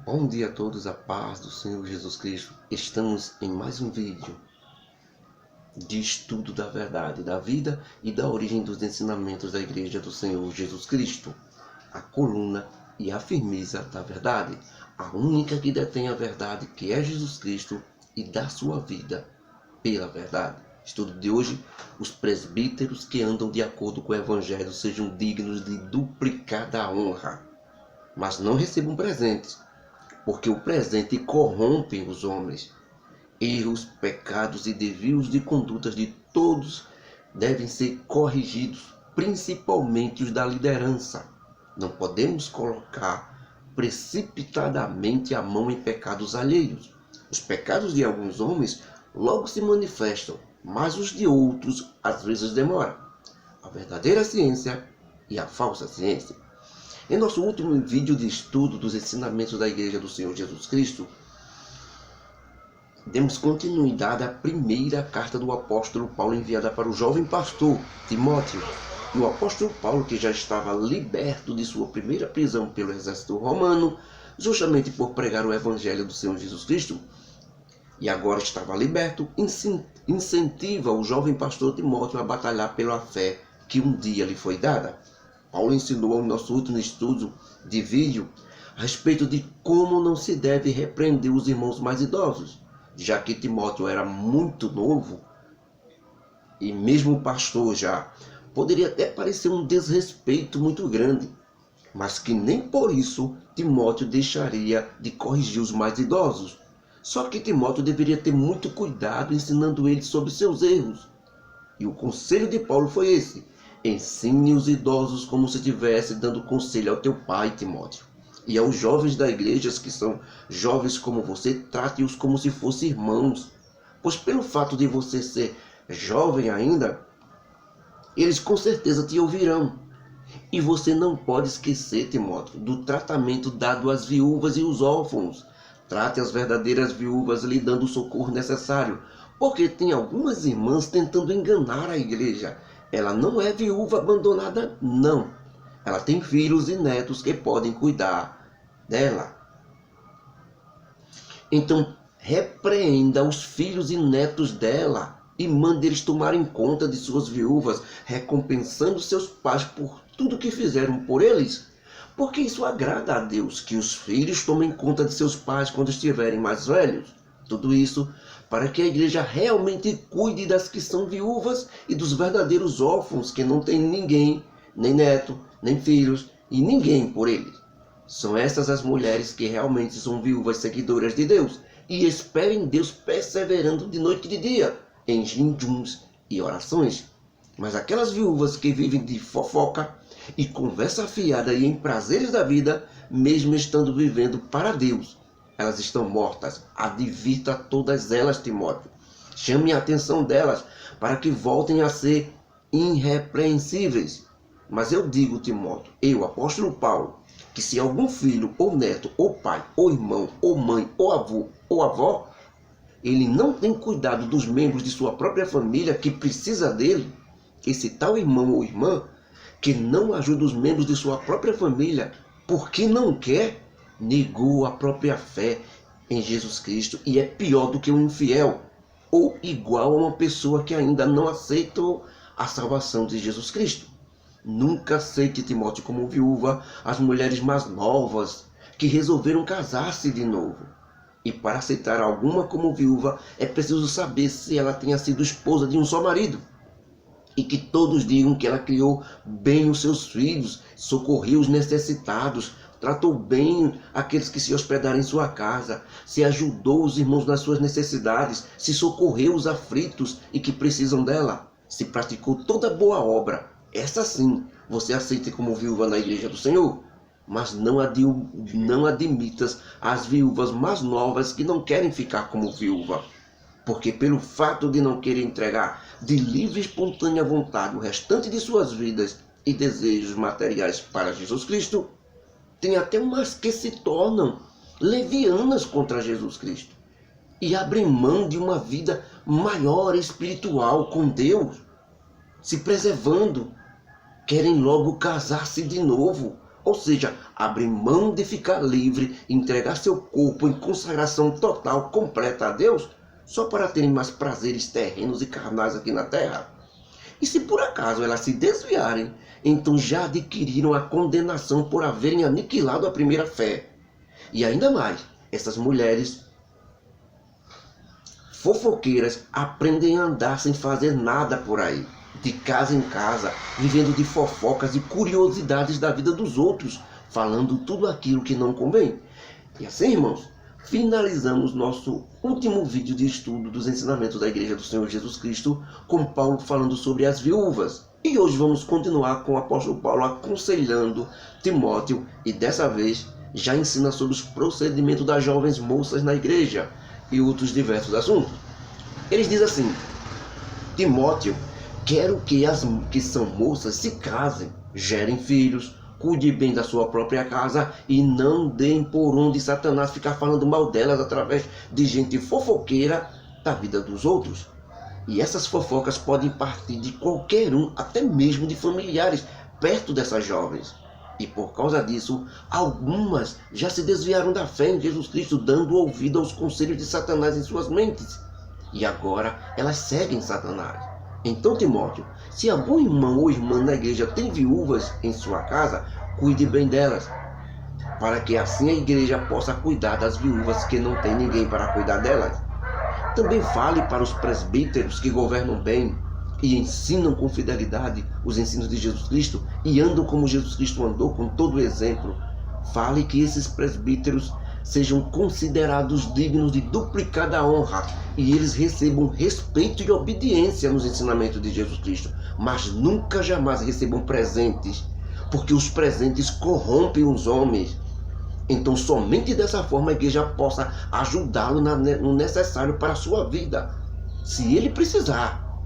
Bom dia a todos, a paz do Senhor Jesus Cristo. Estamos em mais um vídeo de estudo da verdade, da vida e da origem dos ensinamentos da Igreja do Senhor Jesus Cristo. A coluna e a firmeza da verdade, a única que detém a verdade, que é Jesus Cristo, e dá sua vida pela verdade. Estudo de hoje: os presbíteros que andam de acordo com o Evangelho sejam dignos de duplicada honra, mas não recebam presentes, porque o presente corrompe os homens. Erros, pecados e desvios de condutas de todos devem ser corrigidos, principalmente os da liderança. Não podemos colocar precipitadamente a mão em pecados alheios. Os pecados de alguns homens logo se manifestam, mas os de outros às vezes demoram. A verdadeira ciência e a falsa ciência. Em nosso último vídeo de estudo dos ensinamentos da Igreja do Senhor Jesus Cristo, demos continuidade à primeira carta do apóstolo Paulo enviada para o jovem pastor Timóteo. E o apóstolo Paulo, que já estava liberto de sua primeira prisão pelo exército romano, justamente por pregar o evangelho do Senhor Jesus Cristo, e agora estava liberto, incentiva o jovem pastor Timóteo a batalhar pela fé que um dia lhe foi dada. Paulo ensinou no nosso último estudo de vídeo a respeito de como não se deve repreender os irmãos mais idosos, já que Timóteo era muito novo e mesmo pastor já. Poderia até parecer um desrespeito muito grande, mas que nem por isso Timóteo deixaria de corrigir os mais idosos. Só que Timóteo deveria ter muito cuidado ensinando eles sobre seus erros. E o conselho de Paulo foi esse: ensine os idosos como se estivesse dando conselho ao teu pai, Timóteo. E aos jovens da igreja, que são jovens como você, trate-os como se fossem irmãos. Pois pelo fato de você ser jovem ainda, eles com certeza te ouvirão. E você não pode esquecer, Timóteo, do tratamento dado às viúvas e os órfãos. Trate as verdadeiras viúvas lhe dando o socorro necessário, porque tem algumas irmãs tentando enganar a igreja. Ela não é viúva abandonada, não. Ela tem filhos e netos que podem cuidar dela. Então, repreenda os filhos e netos dela e mande eles tomarem conta de suas viúvas, recompensando seus pais por tudo que fizeram por eles. Porque isso agrada a Deus, que os filhos tomem conta de seus pais quando estiverem mais velhos. Tudo isso para que a igreja realmente cuide das que são viúvas e dos verdadeiros órfãos que não têm ninguém, nem neto, nem filhos e ninguém por eles. São essas as mulheres que realmente são viúvas seguidoras de Deus e esperem Deus perseverando de noite e de dia em jejuns e orações. Mas aquelas viúvas que vivem de fofoca e conversa fiada e em prazeres da vida, mesmo estando vivendo para Deus, elas estão mortas. Advirta todas elas, Timóteo. Chame a atenção delas para que voltem a ser irrepreensíveis. Mas eu digo, Timóteo, eu, apóstolo Paulo, que se algum filho, ou neto, ou pai, ou irmão, ou mãe, ou avô, ou avó, ele não tem cuidado dos membros de sua própria família que precisa dele, esse tal irmão ou irmã que não ajuda os membros de sua própria família porque não quer, negou a própria fé em Jesus Cristo e é pior do que um infiel, ou igual a uma pessoa que ainda não aceitou a salvação de Jesus Cristo. Nunca aceite, Timóteo, como viúva as mulheres mais novas que resolveram casar-se de novo. E para aceitar alguma como viúva é preciso saber se ela tenha sido esposa de um só marido. E que todos digam que ela criou bem os seus filhos, socorreu os necessitados, tratou bem aqueles que se hospedaram em sua casa, se ajudou os irmãos nas suas necessidades, se socorreu os aflitos e que precisam dela, se praticou toda boa obra. Essa sim você aceite como viúva na igreja do Senhor. Mas não admitas as viúvas mais novas que não querem ficar como viúva, porque pelo fato de não querer entregar de livre e espontânea vontade o restante de suas vidas e desejos materiais para Jesus Cristo, tem até umas que se tornam levianas contra Jesus Cristo e abrem mão de uma vida maior espiritual com Deus, se preservando, querem logo casar-se de novo, Ou seja, abrir mão de ficar livre e entregar seu corpo em consagração total, completa a Deus, só para terem mais prazeres terrenos e carnais aqui na terra. E se por acaso elas se desviarem, então já adquiriram a condenação por haverem aniquilado a primeira fé. E ainda mais, essas mulheres fofoqueiras aprendem a andar sem fazer nada por aí, de casa em casa, vivendo de fofocas e curiosidades da vida dos outros, falando tudo aquilo que não convém. E assim, irmãos, finalizamos nosso último vídeo de estudo dos ensinamentos da Igreja do Senhor Jesus Cristo, com Paulo falando sobre as viúvas. E hoje vamos continuar com o apóstolo Paulo aconselhando Timóteo, e dessa vez já ensina sobre os procedimentos das jovens moças na igreja e outros diversos assuntos. Ele diz assim: Timóteo, quero que as que são moças se casem, gerem filhos, cuide bem da sua própria casa e não deem por onde Satanás ficar falando mal delas através de gente fofoqueira da vida dos outros. E essas fofocas podem partir de qualquer um, até mesmo de familiares, perto dessas jovens. E por causa disso, algumas já se desviaram da fé em Jesus Cristo, dando ouvido aos conselhos de Satanás em suas mentes. E agora elas seguem Satanás. Então, Timóteo, se algum irmão ou irmã na igreja tem viúvas em sua casa, cuide bem delas, para que assim a igreja possa cuidar das viúvas que não tem ninguém para cuidar delas. Também fale para os presbíteros que governam bem e ensinam com fidelidade os ensinos de Jesus Cristo e andam como Jesus Cristo andou, com todo o exemplo. Fale que esses presbíteros sejam considerados dignos de duplicada honra e eles recebam respeito e obediência nos ensinamentos de Jesus Cristo, mas nunca jamais recebam presentes, porque os presentes corrompem os homens. Então somente dessa forma a igreja possa ajudá-lo no necessário para a sua vida. Se ele precisar,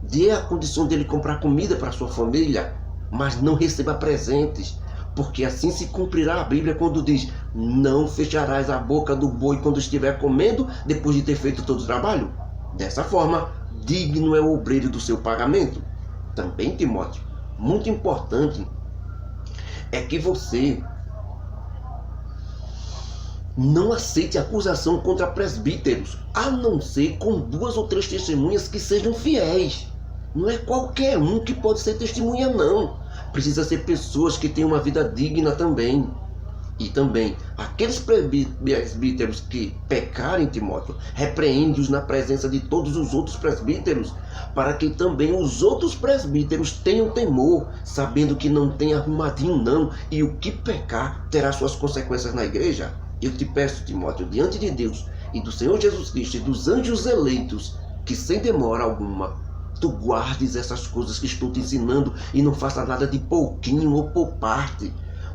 dê a condição dele comprar comida para a sua família, mas não receba presentes, porque assim se cumprirá a Bíblia quando diz: não fecharás a boca do boi quando estiver comendo, depois de ter feito todo o trabalho. Dessa forma, digno é o obreiro do seu pagamento. Também, Timóteo, muito importante é que você não aceite acusação contra presbíteros, a não ser com 2 ou 3 testemunhas que sejam fiéis. Não é qualquer um que pode ser testemunha, não. Precisa ser pessoas que tenham uma vida digna também. E também, aqueles presbíteros que pecarem, Timóteo, repreende-os na presença de todos os outros presbíteros, para que também os outros presbíteros tenham temor, sabendo que não tem arrumadinho não, e o que pecar terá suas consequências na igreja. Eu te peço, Timóteo, diante de Deus e do Senhor Jesus Cristo e dos anjos eleitos, que sem demora alguma tu guardes essas coisas que estou te ensinando e não faça nada de pouquinho ou por parte,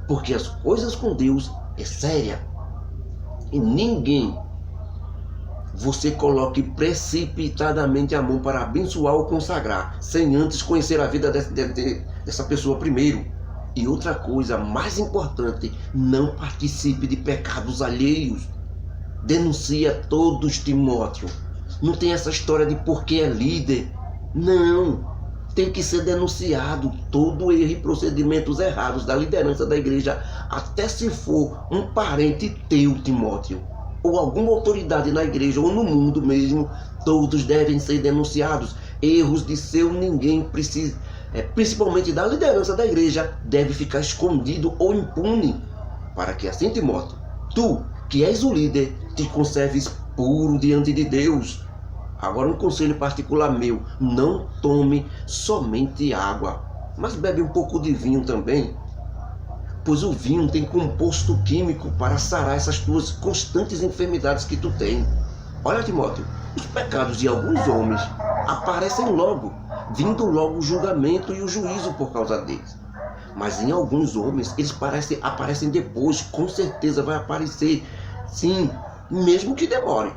porque as coisas com Deus é séria. E ninguém você coloque precipitadamente a mão para abençoar ou consagrar, sem antes conhecer a vida dessa pessoa primeiro. E outra coisa mais importante, não participe de pecados alheios. Denuncia todos, Timóteo. Não tem essa história de porque é líder. Não, tem que ser denunciado todo erro e procedimentos errados da liderança da igreja, até se for um parente teu, Timóteo, ou alguma autoridade na igreja ou no mundo mesmo, todos devem ser denunciados. Erros de seu ninguém precisa, principalmente da liderança da igreja, deve ficar escondido ou impune, para que assim, Timóteo, tu, que és o líder, te conserves puro diante de Deus. Agora um conselho particular meu: não tome somente água, mas bebe um pouco de vinho também, pois o vinho tem composto químico para sarar essas tuas constantes enfermidades que tu tem. Olha, Timóteo, os pecados de alguns homens aparecem logo, vindo logo o julgamento e o juízo por causa deles. Mas em alguns homens eles aparecem depois, com certeza vai aparecer, sim, mesmo que demore,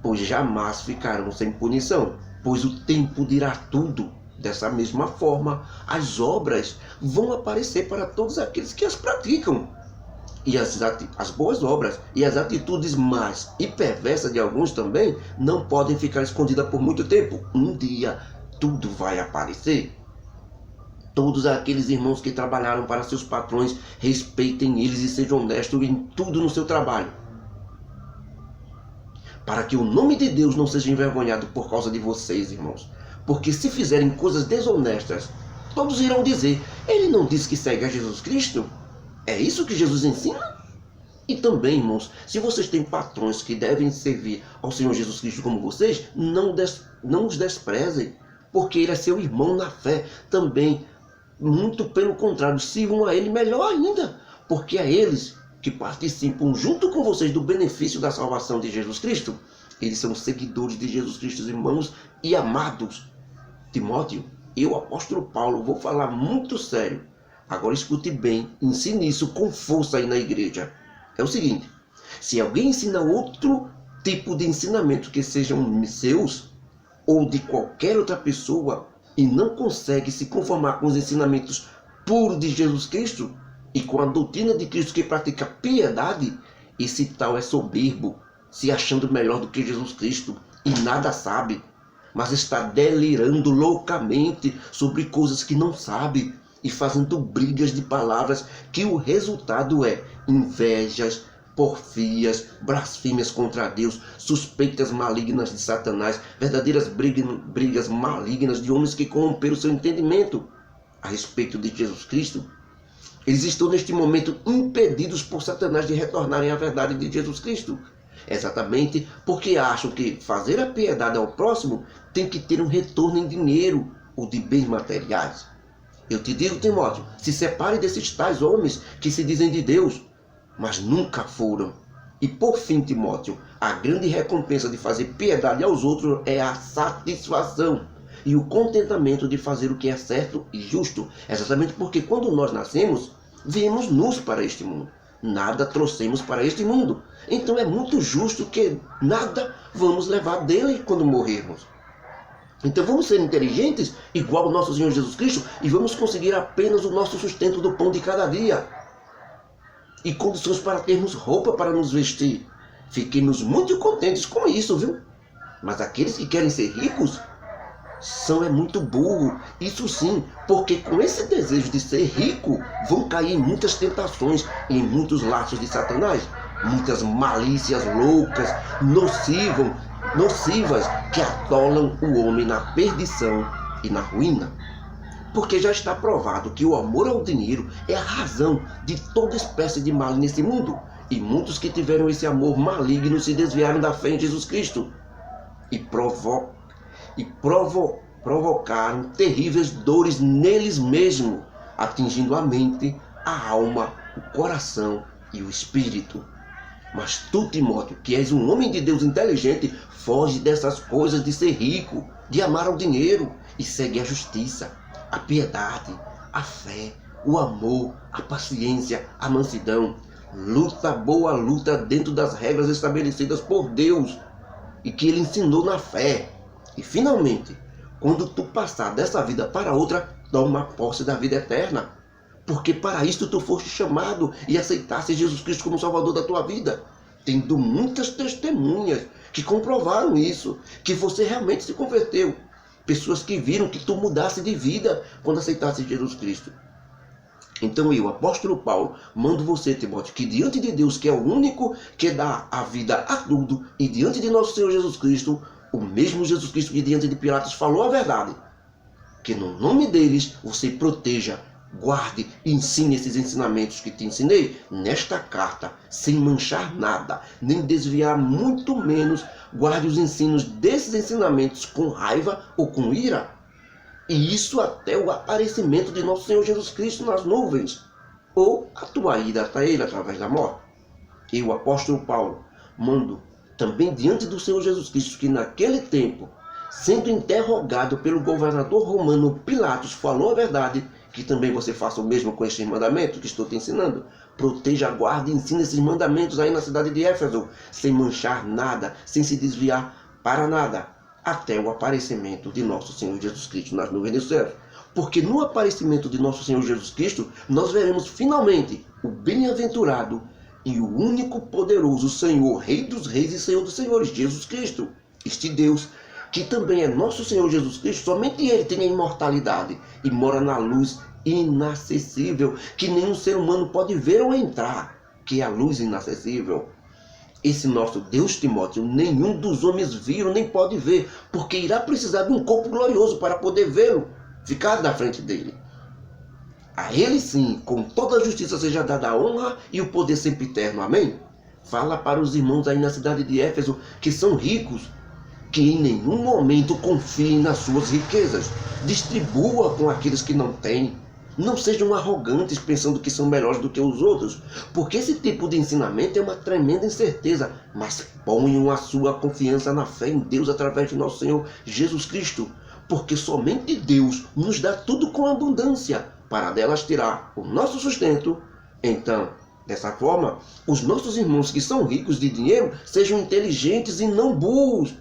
pois jamais ficarão sem punição, pois o tempo dirá tudo. Dessa mesma forma, as obras vão aparecer para todos aqueles que as praticam. E as boas obras e as atitudes más e perversas de alguns também não podem ficar escondidas por muito tempo. Um dia tudo vai aparecer. todos aqueles irmãos que trabalharam para seus patrões, respeitem eles e sejam honestos em tudo no seu trabalho. Para que o nome de Deus não seja envergonhado por causa de vocês, irmãos. Porque se fizerem coisas desonestas, todos irão dizer, ele não disse que segue a Jesus Cristo? É isso que Jesus ensina? E também, irmãos, se vocês têm patrões que devem servir ao Senhor Jesus Cristo como vocês, não os desprezem, porque ele é seu irmão na fé. Também, muito pelo contrário, sirvam a ele melhor ainda, porque é eles que participam junto com vocês do benefício da salvação de Jesus Cristo. Eles são seguidores de Jesus Cristo, irmãos e amados. Timóteo, eu, apóstolo Paulo, vou falar muito sério. Agora escute bem, ensine isso com força aí na igreja. É o seguinte, se alguém ensina outro tipo de ensinamento que sejam seus ou de qualquer outra pessoa e não consegue se conformar com os ensinamentos puros de Jesus Cristo e com a doutrina de Cristo que pratica piedade, esse tal é soberbo, se achando melhor do que Jesus Cristo e nada sabe, mas está delirando loucamente sobre coisas que não sabe e fazendo brigas de palavras que o resultado é invejas, porfias, blasfêmias contra Deus, suspeitas malignas de Satanás, verdadeiras brigas malignas de homens que corromperam seu entendimento a respeito de Jesus Cristo. Eles estão neste momento impedidos por Satanás de retornarem à verdade de Jesus Cristo. Exatamente porque acham que fazer a piedade ao próximo tem que ter um retorno em dinheiro ou de bens materiais. Eu te digo, Timóteo, se separe desses tais homens que se dizem de Deus, mas nunca foram. E por fim, Timóteo, a grande recompensa de fazer piedade aos outros é a satisfação e o contentamento de fazer o que é certo e justo. Exatamente porque quando nós nascemos, viemos nus para este mundo. Nada trouxemos para este mundo. Então é muito justo que nada vamos levar dele quando morrermos. Então vamos ser inteligentes, igual ao nosso Senhor Jesus Cristo, e vamos conseguir apenas o nosso sustento do pão de cada dia. E condições para termos roupa para nos vestir. Fiquemos muito contentes com isso, viu? Mas aqueles que querem ser ricos, é muito burro. Isso sim, porque com esse desejo de ser rico, vão cair em muitas tentações, em muitos laços de Satanás. Muitas malícias loucas, nocivas, que atolam o homem na perdição e na ruína. Porque já está provado que o amor ao dinheiro é a razão de toda espécie de mal nesse mundo. E muitos que tiveram esse amor maligno se desviaram da fé em Jesus Cristo e provocaram terríveis dores neles mesmos, atingindo a mente, a alma, o coração e o espírito. Mas tu, Timóteo, que és um homem de Deus inteligente, foge dessas coisas de ser rico, de amar ao dinheiro, e segue a justiça, a piedade, a fé, o amor, a paciência, a mansidão. Luta boa luta dentro das regras estabelecidas por Deus e que Ele ensinou na fé. E finalmente, quando tu passar dessa vida para outra, toma posse da vida eterna. Porque para isto tu foste chamado e aceitaste Jesus Cristo como Salvador da tua vida. Tendo muitas testemunhas que comprovaram isso, que você realmente se converteu. Pessoas que viram que tu mudasse de vida quando aceitaste Jesus Cristo. Então eu, apóstolo Paulo, mando você, Timóteo, que diante de Deus, que é o único que dá a vida a tudo, e diante de nosso Senhor Jesus Cristo, o mesmo Jesus Cristo que diante de Pilatos falou a verdade, que no nome deles você proteja, guarde e ensine esses ensinamentos que te ensinei nesta carta, sem manchar nada, nem desviar, muito menos guarde os ensinos desses ensinamentos com raiva ou com ira. E isso até o aparecimento de nosso Senhor Jesus Cristo nas nuvens, ou a tua ida até Ele através da morte. Eu, apóstolo Paulo, mando também diante do Senhor Jesus Cristo que naquele tempo, sendo interrogado pelo governador romano Pilatos, falou a verdade, que também você faça o mesmo com estes mandamentos que estou te ensinando. Proteja, guarde e ensine esses mandamentos aí na cidade de Éfeso, sem manchar nada, sem se desviar para nada, até o aparecimento de nosso Senhor Jesus Cristo nas nuvens do céu. Porque no aparecimento de nosso Senhor Jesus Cristo, nós veremos finalmente o bem-aventurado e o único poderoso Senhor, Rei dos Reis e Senhor dos Senhores, Jesus Cristo. Este Deus que também é nosso Senhor Jesus Cristo, somente Ele tem a imortalidade e mora na luz inacessível, que nenhum ser humano pode ver ou entrar, que é a luz inacessível. Esse nosso Deus, Timóteo, nenhum dos homens viram nem pode ver, porque irá precisar de um corpo glorioso para poder vê-lo, ficar na frente dele. A ele sim, com toda a justiça seja dada a honra e o poder sempre eterno. Amém? Fala para os irmãos aí na cidade de Éfeso, que são ricos, que em nenhum momento confiem nas suas riquezas. Distribua com aqueles que não têm. Não sejam arrogantes pensando que são melhores do que os outros, porque esse tipo de ensinamento é uma tremenda incerteza, mas ponham a sua confiança na fé em Deus através de nosso Senhor Jesus Cristo, porque somente Deus nos dá tudo com abundância, para delas tirar o nosso sustento. Então, dessa forma, os nossos irmãos que são ricos de dinheiro sejam inteligentes e não burros,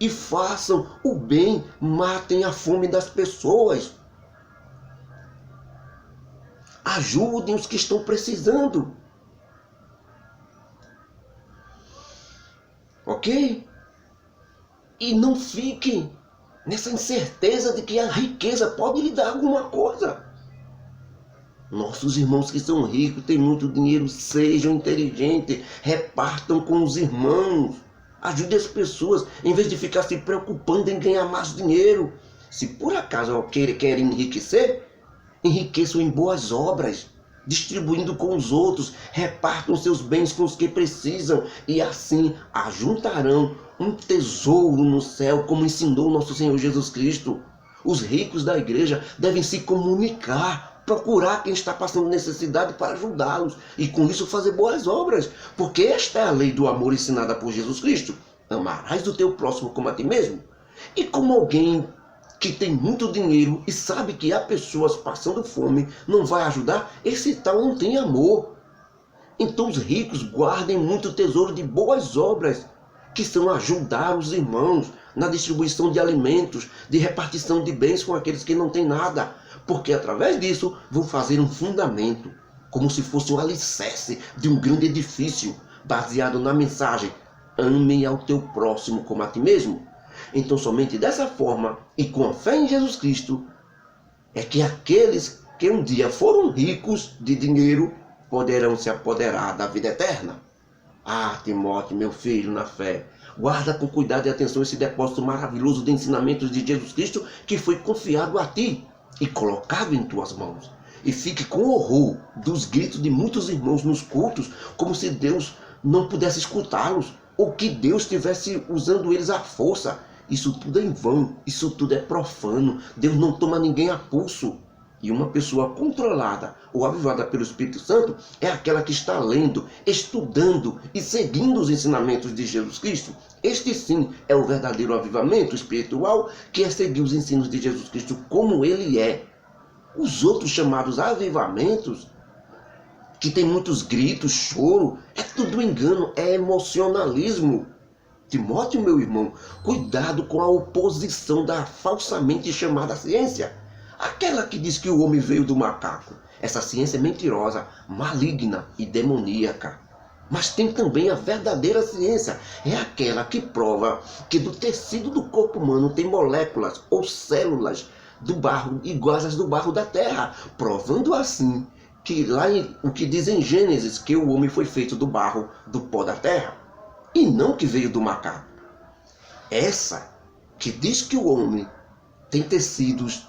e façam o bem, matem a fome das pessoas. Ajudem os que estão precisando. Ok? E não fiquem nessa incerteza de que a riqueza pode lhe dar alguma coisa. Nossos irmãos que são ricos, têm muito dinheiro, sejam inteligentes, repartam com os irmãos. Ajude as pessoas, em vez de ficar se preocupando em ganhar mais dinheiro. Se por acaso querem enriquecer, enriqueçam em boas obras, distribuindo com os outros, repartam seus bens com os que precisam, e assim ajuntarão um tesouro no céu, como ensinou nosso Senhor Jesus Cristo. Os ricos da igreja devem se comunicar, procurar quem está passando necessidade para ajudá-los, e com isso fazer boas obras, porque esta é a lei do amor ensinada por Jesus Cristo. Amarás o teu próximo como a ti mesmo. E como alguém que tem muito dinheiro e sabe que há pessoas passando fome, não vai ajudar, esse tal não tem amor. Então os ricos guardem muito tesouro de boas obras, que são ajudar os irmãos na distribuição de alimentos, de repartição de bens com aqueles que não têm nada, porque através disso vão fazer um fundamento, como se fosse um alicerce de um grande edifício, baseado na mensagem: ame ao teu próximo como a ti mesmo. Então somente dessa forma, e com a fé em Jesus Cristo, é que aqueles que um dia foram ricos de dinheiro poderão se apoderar da vida eterna. Ah, Timóteo, meu filho na fé, guarda com cuidado e atenção esse depósito maravilhoso de ensinamentos de Jesus Cristo que foi confiado a ti e colocado em tuas mãos. E fique com horror dos gritos de muitos irmãos nos cultos, como se Deus não pudesse escutá-los, ou que Deus estivesse usando eles à força. Isso tudo é em vão, isso tudo é profano. Deus não toma ninguém a pulso. E uma pessoa controlada ou avivada pelo Espírito Santo é aquela que está lendo, estudando e seguindo os ensinamentos de Jesus Cristo. Este sim é o verdadeiro avivamento espiritual, que é seguir os ensinos de Jesus Cristo como ele é. Os outros chamados avivamentos, que tem muitos gritos, choro, é tudo engano, é emocionalismo. Timóteo, meu irmão, cuidado com a oposição da falsamente chamada ciência. Aquela que diz que o homem veio do macaco. Essa ciência é mentirosa, maligna e demoníaca. Mas tem também a verdadeira ciência. É aquela que prova que do tecido do corpo humano tem moléculas ou células do barro iguais às do barro da terra, provando assim que lá o que diz em Gênesis, que o homem foi feito do barro, do pó da terra, e não que veio do macaco. Essa que diz que o homem tem tecidos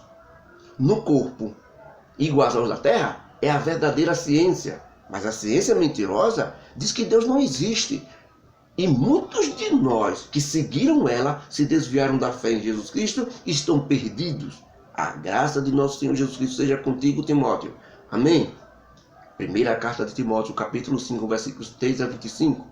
no corpo iguais aos da terra é a verdadeira ciência. Mas a ciência mentirosa diz que Deus não existe. E muitos de nós que seguiram ela se desviaram da fé em Jesus Cristo e estão perdidos. A graça de nosso Senhor Jesus Cristo seja contigo, Timóteo. Amém? Primeira carta de Timóteo, capítulo 5, versículos 3 a 25.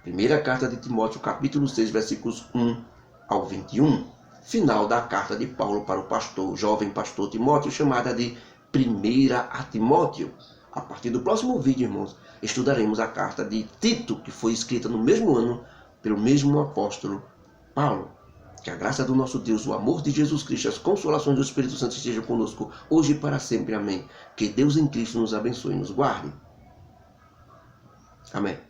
Primeira carta de Timóteo, capítulo 6, versículos 1 ao 21. Final da carta de Paulo para o jovem pastor Timóteo, chamada de Primeira a Timóteo. A partir do próximo vídeo, irmãos, estudaremos a carta de Tito, que foi escrita no mesmo ano pelo mesmo apóstolo Paulo. Que a graça do nosso Deus, o amor de Jesus Cristo, as consolações do Espírito Santo estejam conosco hoje e para sempre. Amém. Que Deus em Cristo nos abençoe e nos guarde. Amém.